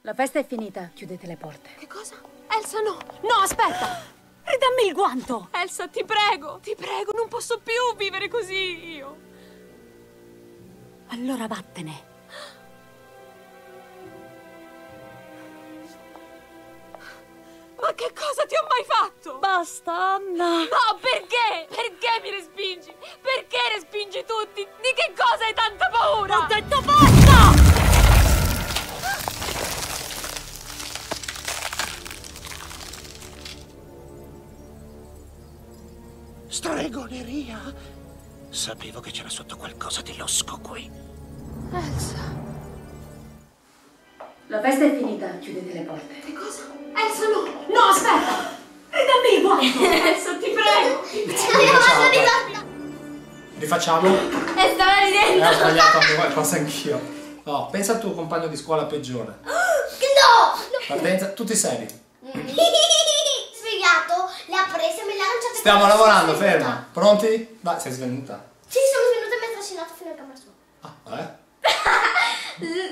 La festa è finita, chiudete le porte. Che cosa? Elsa, no! No, aspetta! Ridammi il guanto! Elsa, ti prego, non posso più vivere così io! Allora vattene. Ma che cosa ti ho mai fatto? Basta, Anna! No, perché? Perché mi respingi? Perché respingi tutti? Di che cosa hai tanta paura? Ho detto basta! Stregoneria? Sapevo che c'era sotto qualcosa di losco qui. Elsa. La festa è finita, chiudete le porte. Che cosa? Elsa, no! No, aspetta! Ridammi il guanto! Elsa, ti prego! Rifacciamo? E stava ridendo! Ho sbagliato anche qualcosa anch'io. Oh, pensa al tuo compagno di scuola peggiore. No! Partenza, tutti seri. Sfigato, le ha prese e me le ha lanciate. Stiamo lavorando, ferma. Pronti? Vai, sei svenuta. Sì, sono svenuta e mi ha trascinato fino a camera sua. Ah, vabbè.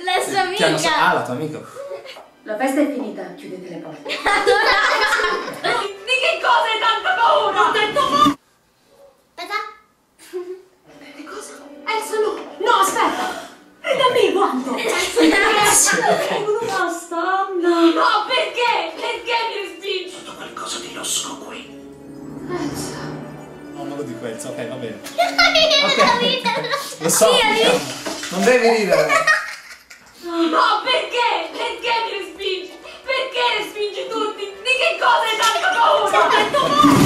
La sua amica. Ah, la tua amica. La festa è finita, chiudete le porte. Di che cosa hai tanta paura? Ho detto basta! Aspetta. Che cosa? Elsa, no! No, aspetta! Ridammi il guanto! Basta, Anna! No, perché? Perché mi respingi? Sotto qualcosa di losco qui. Elsa. No, non lo dico Elsa, ok, va bene. Ok. Lo so. Non devi ridere. No, perché? Perché mi respingi? Perché respingi tutti? Di che cosa hai tanta paura? Ho detto basta!